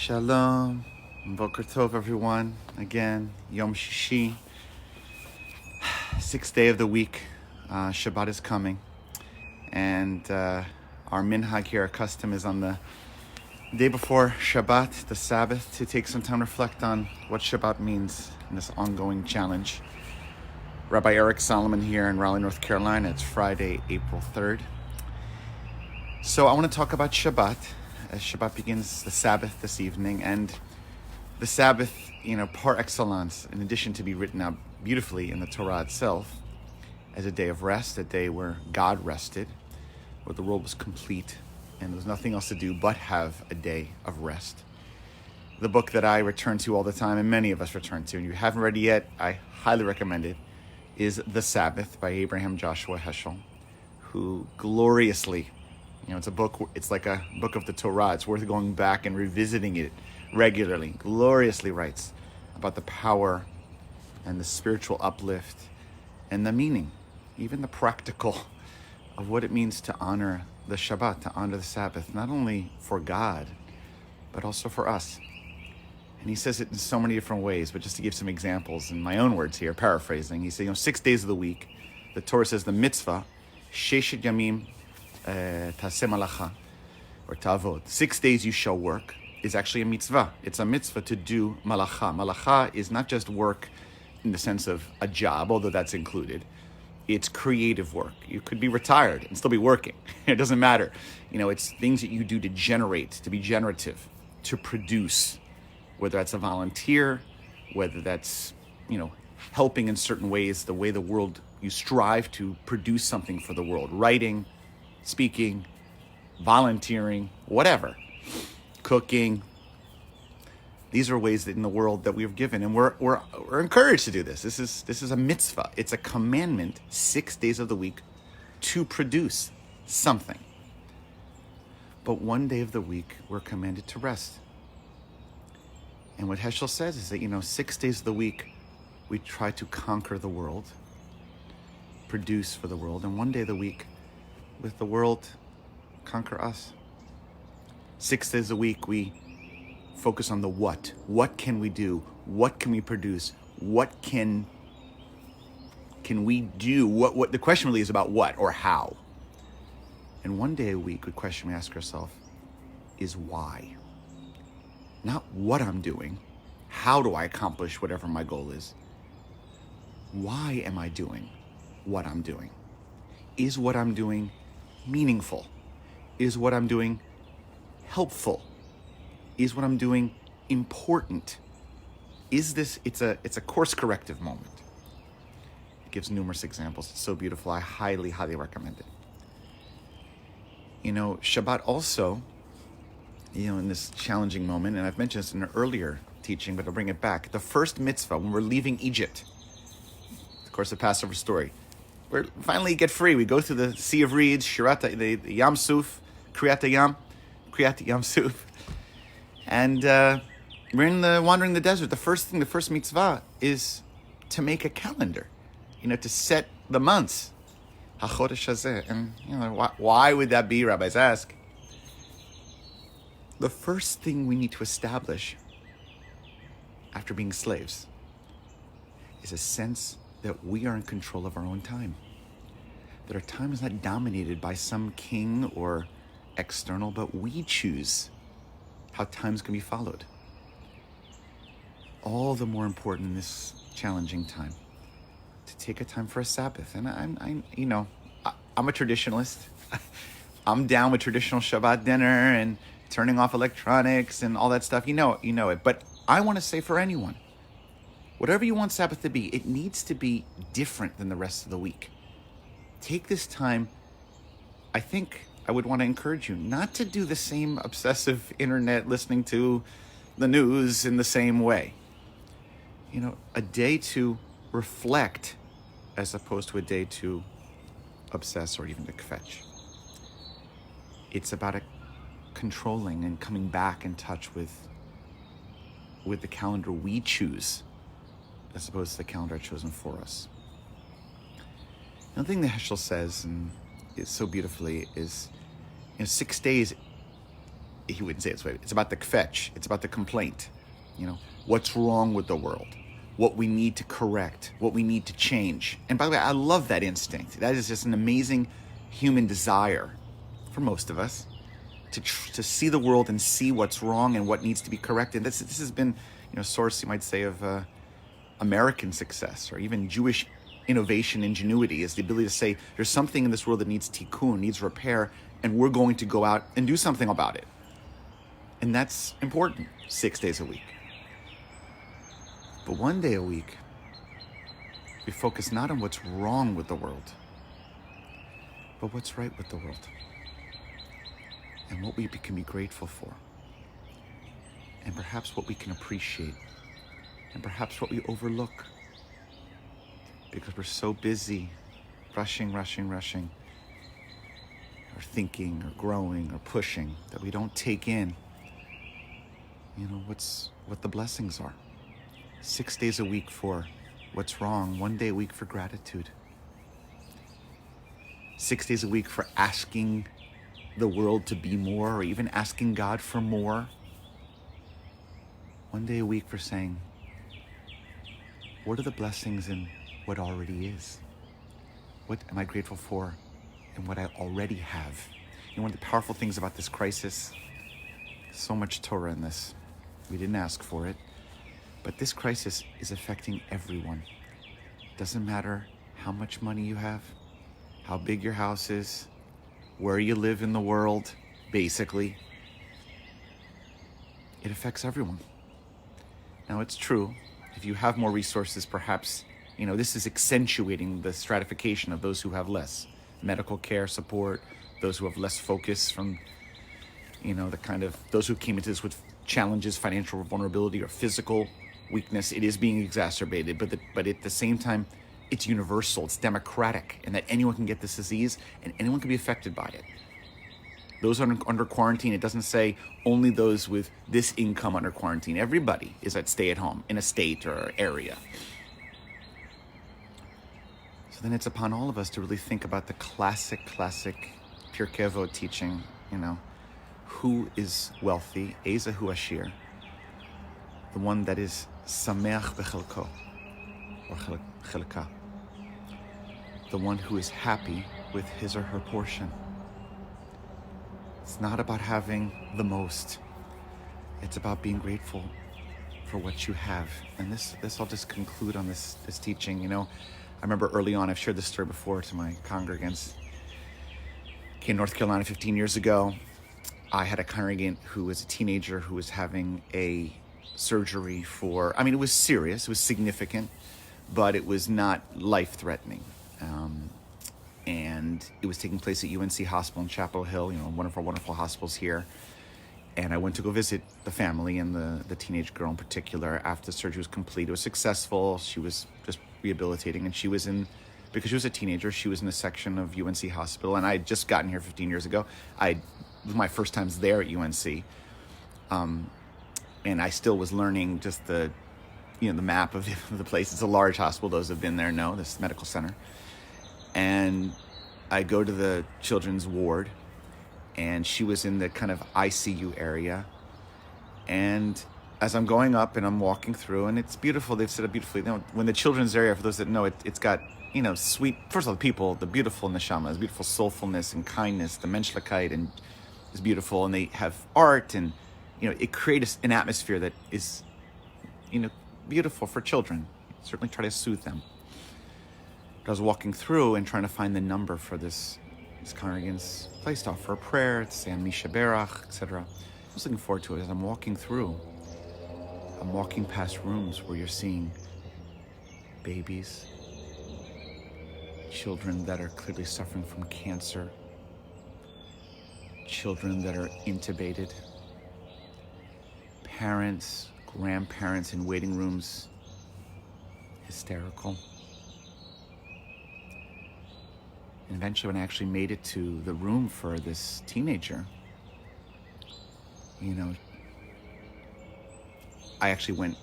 Shalom, Boker Tov, everyone. Again, Yom Shishi, sixth day of the week. Shabbat is coming, and our minhag here, our custom, is on the day before Shabbat, the Sabbath, to take some time to reflect on what Shabbat means in this ongoing challenge. Rabbi Eric Solomon here in Raleigh, North Carolina. It's Friday, April 3rd. So I want to talk about Shabbat, as Shabbat begins the Sabbath this evening, and the Sabbath, par excellence, in addition to be written out beautifully in the Torah itself, as a day of rest, a day where God rested, where the world was complete, and there was nothing else to do but have a day of rest. The book that I return to all the time, and many of us return to, and you haven't read it yet, I highly recommend it, is The Sabbath by Abraham Joshua Heschel, who gloriously, it's a book, it's like a book of the Torah. It's worth going back and revisiting it regularly. Gloriously writes about the power and the spiritual uplift and the meaning, even the practical, of what it means to honor the Shabbat, to honor the Sabbath, not only for God, but also for us. And he says it in so many different ways, but just to give some examples in my own words here, paraphrasing, he said, 6 days of the week, the Torah says the mitzvah, Sheshet Yamim Taseh Malacha, or Tavod. 6 days you shall work is actually a mitzvah. It's a mitzvah to do malacha. Malacha is not just work in the sense of a job, although that's included. It's creative work. You could be retired and still be working. It doesn't matter. It's things that you do to generate, to be generative, to produce, whether that's a volunteer, whether that's, helping in certain ways, the way the world, you strive to produce something for the world, writing, speaking, volunteering, whatever, cooking. These are ways that in the world that we've given, and we're encouraged to do this. This is a mitzvah. It's a commandment, 6 days of the week, to produce something. But one day of the week, we're commanded to rest. And what Heschel says is that, 6 days of the week, we try to conquer the world, produce for the world, and one day of the week, with the world, conquer us. 6 days a week, we focus on the what. What can we do? What can we produce? What can we do? What the question really is about what or how. And one day a week, the question we ask ourselves is why. Not what I'm doing. How do I accomplish whatever my goal is? Why am I doing what I'm doing? Is what I'm doing meaningful? Is what I'm doing helpful? Is what I'm doing important? Is this, it's a course corrective moment. It gives numerous examples. It's so beautiful. I highly, highly recommend it. Shabbat also, in this challenging moment, and I've mentioned this in an earlier teaching, but I'll bring it back. The first mitzvah, when we're leaving Egypt, of course, the Passover story, we finally get free. We go through the Sea of Reeds, the Yam Suf, Kriyat Yam Suf, and we're wandering the desert. The first mitzvah is to make a calendar, to set the months. HaChodesh Hazeh. And why would that be? Rabbis ask. The first thing we need to establish after being slaves is a sense that we are in control of our own time. That our time is not dominated by some king or external, but we choose how times can be followed. All the more important in this challenging time to take a time for a Sabbath. And I'm a traditionalist. I'm down with traditional Shabbat dinner and turning off electronics and all that stuff. You know it. But I want to say for anyone, whatever you want Sabbath to be, it needs to be different than the rest of the week. Take this time. I think I would want to encourage you not to do the same obsessive internet listening to the news in the same way. A day to reflect as opposed to a day to obsess or even to kvetch. It's about controlling and coming back in touch with the calendar we choose as opposed to the calendar chosen for us. Another thing that Heschel says, and it's so beautifully, is 6 days he wouldn't say it this way. It's about the kvetch. It's about the complaint. What's wrong with the world? What we need to correct, what we need to change. And by the way, I love that instinct. That is just an amazing human desire for most of us to see the world and see what's wrong and what needs to be corrected. This has been, a source, you might say, of American success or even Jewish innovation, ingenuity, is the ability to say there's something in this world that needs tikkun, needs repair, and we're going to go out and do something about it. And that's important 6 days a week. But 1 day a week, we focus not on what's wrong with the world, but what's right with the world. And what we can be grateful for. And perhaps what we can appreciate. And perhaps what we overlook. Because we're so busy rushing, or thinking, or growing, or pushing, that we don't take in, what the blessings are. 6 days a week for what's wrong, 1 day a week for gratitude. 6 days a week for asking the world to be more, or even asking God for more. 1 day a week for saying, what are the blessings in what already is? What am I grateful for in what I already have? One of the powerful things about this crisis, so much Torah in this. We didn't ask for it. But this crisis is affecting everyone. Doesn't matter how much money you have, how big your house is, where you live in the world, basically. It affects everyone. Now, it's true, if you have more resources, perhaps, this is accentuating the stratification of those who have less. Medical care support, those who have less focus from, those who came into this with challenges, financial vulnerability, or physical weakness. It is being exacerbated, but at the same time, it's universal, it's democratic, and that anyone can get this disease and anyone can be affected by it. Those under quarantine, it doesn't say only those with this income under quarantine. Everybody is at stay at home in a state or area. So then it's upon all of us to really think about the classic Pirkei Avot teaching, who is wealthy, Ezehu Ashir, the one that is Sameach Bechelko, or Chelka, the one who is happy with his or her portion. It's not about having the most. It's about being grateful for what you have. And this I'll just conclude on this teaching. I remember early on, I've shared this story before to my congregants. In North Carolina 15 years ago, I had a congregant who was a teenager who was having a surgery for, it was serious, it was significant, but it was not life-threatening. And it was taking place at UNC Hospital in Chapel Hill, one of our wonderful hospitals here. And I went to go visit the family and the teenage girl in particular after the surgery was complete. It was successful. She was just rehabilitating, and because she was a teenager, she was in a section of UNC Hospital, and I had just gotten here 15 years ago. It was my first times there at UNC. And I still was learning just the map of the place. It's a large hospital. Those who have been there know this medical center. And I go to the children's ward, and she was in the kind of ICU area. And as I'm going up and I'm walking through, and it's beautiful, they've set up beautifully. When the children's area, for those that know, it's got, sweet, first of all, the people, the beautiful neshama, the beautiful soulfulness and kindness, the menschlichkeit, and is beautiful. And they have art, and, it creates an atmosphere that is, beautiful for children. Certainly try to soothe them. But I was walking through and trying to find the number for this congregant's place to offer a prayer, to say Misha Berach, etc. I was looking forward to it. As I'm walking through, I'm walking past rooms where you're seeing babies, children that are clearly suffering from cancer, children that are intubated, parents, grandparents in waiting rooms, hysterical. And eventually, when I actually made it to the room for this teenager, I actually went,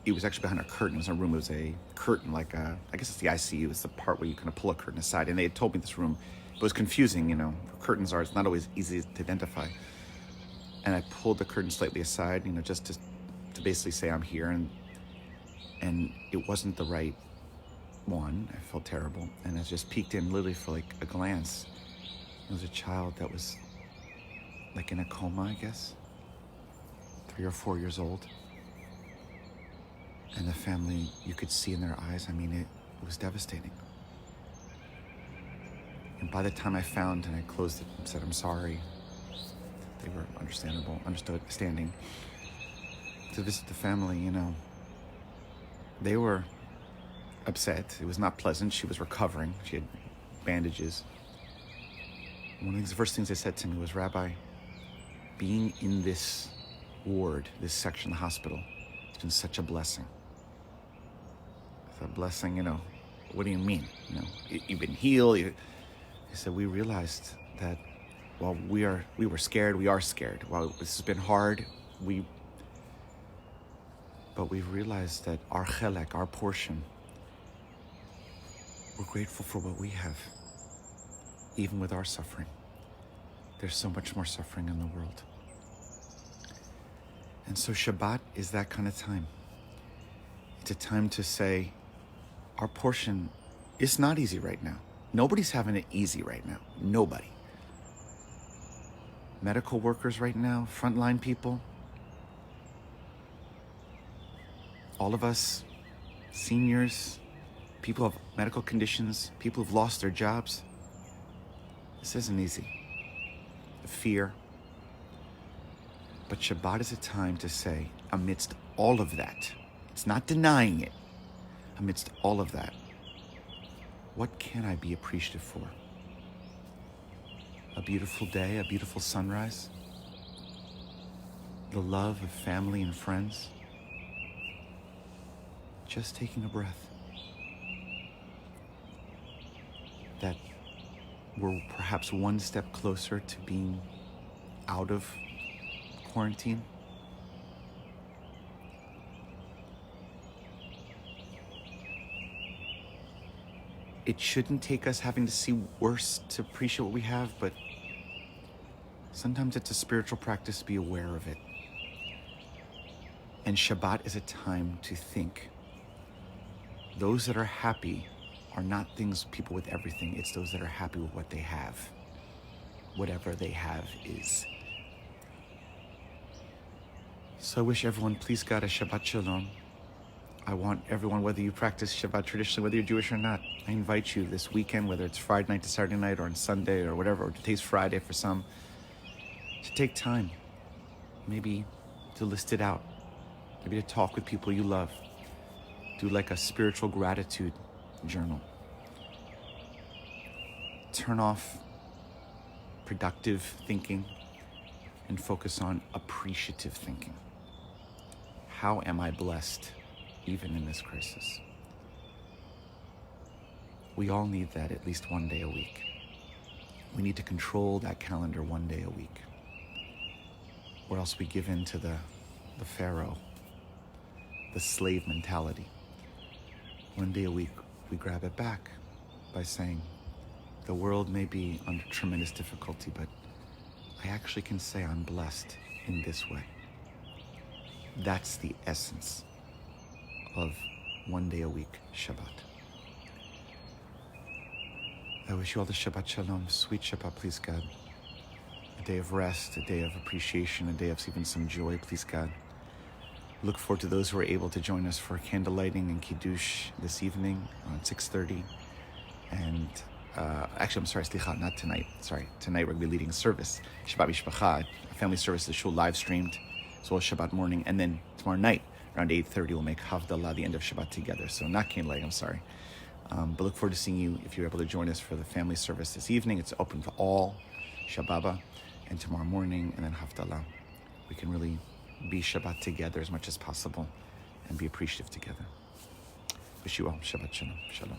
it was actually behind a curtain. It was a room, it was a curtain, I guess it's the ICU, it's the part where you kind of pull a curtain aside. And they had told me this room, it was confusing, curtains are, it's not always easy to identify. and I pulled the curtain slightly aside, just to basically say I'm here, and it wasn't the right one. I felt terrible, and I just peeked in literally for like a glance. It was a child that was like in a coma, I guess, 3 or 4 years old. And the family, you could see in their eyes, it was devastating. And by the time I found and I closed it and said, I'm sorry, they were understanding. To visit the family, they were upset. It was not pleasant. She was recovering. She had bandages. One of the first things they said to me was, Rabbi, being in this ward, this section of the hospital, it's been such a blessing. It's a blessing, what do you mean? You've been healed. He said, we realized that while we were scared, we are scared. While this has been hard, but we've realized that our chelek, our portion, we're grateful for what we have, even with our suffering. There's so much more suffering in the world. And so Shabbat is that kind of time. It's a time to say, our portion is not easy right now. Nobody's having it easy right now. Nobody. Medical workers right now, frontline people, all of us, seniors, people with medical conditions, people who've lost their jobs. This isn't easy. The fear. But Shabbat is a time to say, amidst all of that, it's not denying it, amidst all of that, what can I be appreciative for? A beautiful day, a beautiful sunrise, the love of family and friends, just taking a breath. That we're perhaps one step closer to being out of quarantine. It shouldn't take us having to see worse to appreciate what we have, but sometimes it's a spiritual practice to be aware of it. And Shabbat is a time to think. Those that are happy are not people with everything. It's those that are happy with what they have. Whatever they have is. So I wish everyone, please God, a Shabbat Shalom. I want everyone, whether you practice Shabbat traditionally, whether you're Jewish or not, I invite you this weekend, whether it's Friday night to Saturday night or on Sunday or whatever, or today's Friday for some, to take time, maybe to list it out, maybe to talk with people you love, do like a spiritual gratitude journal. Turn off productive thinking and focus on appreciative thinking. How am I blessed even in this crisis? We all need that at least one day a week. We need to control that calendar one day a week, or else we give in to the Pharaoh, the slave mentality. One day a week, we grab it back by saying, the world may be under tremendous difficulty, but I actually can say I'm blessed in this way. That's the essence of one day a week Shabbat. I wish you all the Shabbat Shalom, sweet Shabbat, please God. A day of rest, a day of appreciation, a day of even some joy, please God. Look forward to those who are able to join us for candle lighting and Kiddush this evening around 6:30. And actually, I'm sorry, slicha, not tonight. Sorry, tonight we're going to be leading a service, Shabbat Mishpacha, a family service, the shul live streamed, as well as Shabbat morning. And then tomorrow night, around 8:30, we'll make Havdalah, the end of Shabbat together. So not candle lighting, I'm sorry. But look forward to seeing you if you're able to join us for the family service this evening. It's open for all, Shabbat, and tomorrow morning, and then Havdalah. We can really be Shabbat together as much as possible and be appreciative together. Wish you all Shabbat Shalom. Shalom.